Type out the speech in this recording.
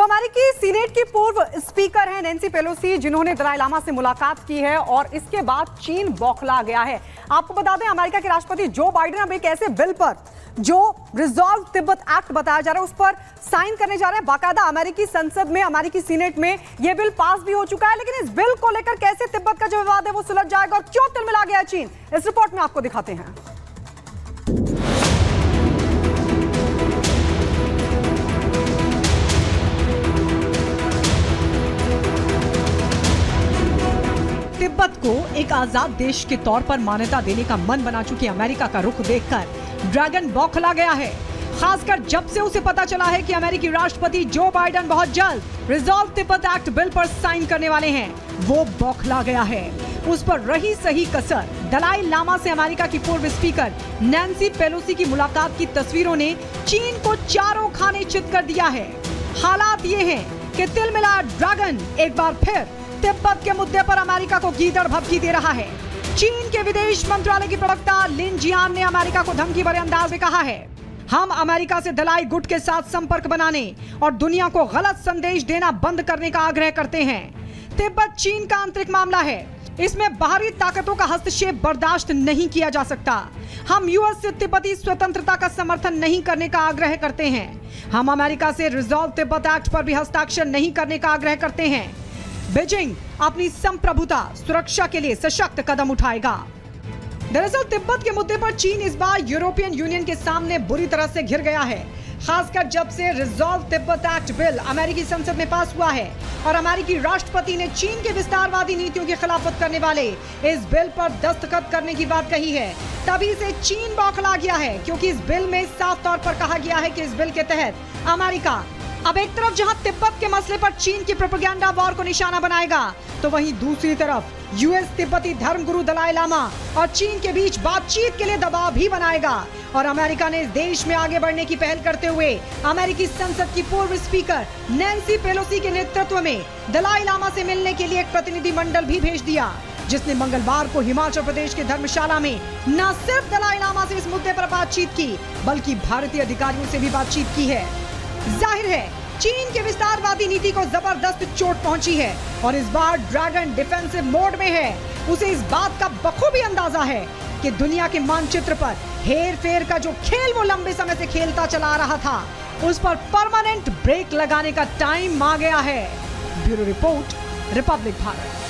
अमेरिकी सीनेट की पूर्व स्पीकर हैं नैन्सी पेलोसी, जिन्होंने दलाई लामा से मुलाकात की है और इसके बाद चीन बौखला गया है। आपको बता दें, अमेरिका के राष्ट्रपति जो बाइडेन अब एक ऐसे बिल पर जो रिजॉल्व तिब्बत एक्ट बताया जा रहा है उस पर साइन करने जा रहे हैं। बाकायदा अमेरिकी संसद में, अमेरिकी सीनेट में यह बिल पास भी हो चुका है, लेकिन इस बिल को लेकर कैसे तिब्बत का जो विवाद है वो सुलझ जाएगा और क्यों तिलमिला गया चीन, इस रिपोर्ट में आपको दिखाते हैं। तिब्बत को एक आजाद देश के तौर पर मान्यता देने का मन बना चुकी अमेरिका का रुख देखकर ड्रैगन बौखला गया है। खासकर जब से उसे पता चला है कि अमेरिकी राष्ट्रपति जो बाइडेन बहुत जल्द रिजॉल्व तिब्बत एक्ट बिल पर साइन करने वाले हैं, वो बौखला गया है। उस पर रही सही कसर दलाई लामा से अमेरिका की पूर्व स्पीकर नैन्सी पेलोसी की मुलाकात की तस्वीरों ने चीन को चारों खाने चित कर दिया है। हालात ये हैं कि तिलमिला ड्रैगन एक बार फिर तिब्बत के मुद्दे पर अमेरिका को गीदड़ भभकी दे रहा है। चीन के विदेश मंत्रालय की प्रवक्ता लिन जियान ने अमेरिका को धमकी भरे अंदाज में कहा है, हम अमेरिका से दलाई गुट के साथ संपर्क बनाने और दुनिया को गलत संदेश देना बंद करने का आग्रह करते हैं। तिब्बत चीन का आंतरिक मामला है, इसमें बाहरी ताकतों का हस्तक्षेप बर्दाश्त नहीं किया जा सकता। हम यूएस से तिब्बती स्वतंत्रता का समर्थन नहीं करने का आग्रह करते हैं। हम अमेरिका से रिजॉल्व तिब्बत एक्ट पर भी हस्ताक्षर नहीं करने का आग्रह करते हैं। बीजिंग अपनी संप्रभुता सुरक्षा के लिए सशक्त कदम उठाएगा। दरअसल तिब्बत के मुद्दे पर चीन इस बार यूरोपियन यूनियन के सामने बुरी तरह से घिर गया है, खासकर जब से रिजॉल्व तिब्बत एक्ट बिल अमेरिकी संसद में पास हुआ है और अमेरिकी राष्ट्रपति ने चीन के विस्तारवादी नीतियों की खिलाफत करने वाले इस बिल पर दस्तखत करने की बात कही है। तभी से चीन बौखला गया है, क्योंकि इस बिल में साफ तौर पर कहा गया है कि इस बिल के तहत अमेरिका अब एक तरफ जहां तिब्बत के मसले पर चीन की प्रोपेगेंडा वॉर को निशाना बनाएगा, तो वहीं दूसरी तरफ यूएस तिब्बती धर्मगुरु दलाई लामा और चीन के बीच बातचीत के लिए दबाव भी बनाएगा। और अमेरिका ने इस देश में आगे बढ़ने की पहल करते हुए अमेरिकी संसद की पूर्व स्पीकर नैन्सी पेलोसी के नेतृत्व में दलाई लामा से मिलने के लिए एक प्रतिनिधि मंडल भी भेज दिया, जिसने मंगलवार को हिमाचल प्रदेश के धर्मशाला में न सिर्फ दलाई लामा से इस मुद्दे पर बातचीत की, बल्कि भारतीय अधिकारियों से भी बातचीत की है। जाहिर है चीन के विस्तारवादी नीति को जबरदस्त चोट पहुंची है और इस बार ड्रैगन डिफेंसिव मोड में है। उसे इस बात का बखूबी अंदाजा है कि दुनिया के मानचित्र पर हेर फेर का जो खेल वो लंबे समय से खेलता चला आ रहा था, उस पर परमानेंट ब्रेक लगाने का टाइम आ गया है। Bureau report, Republic Bharat.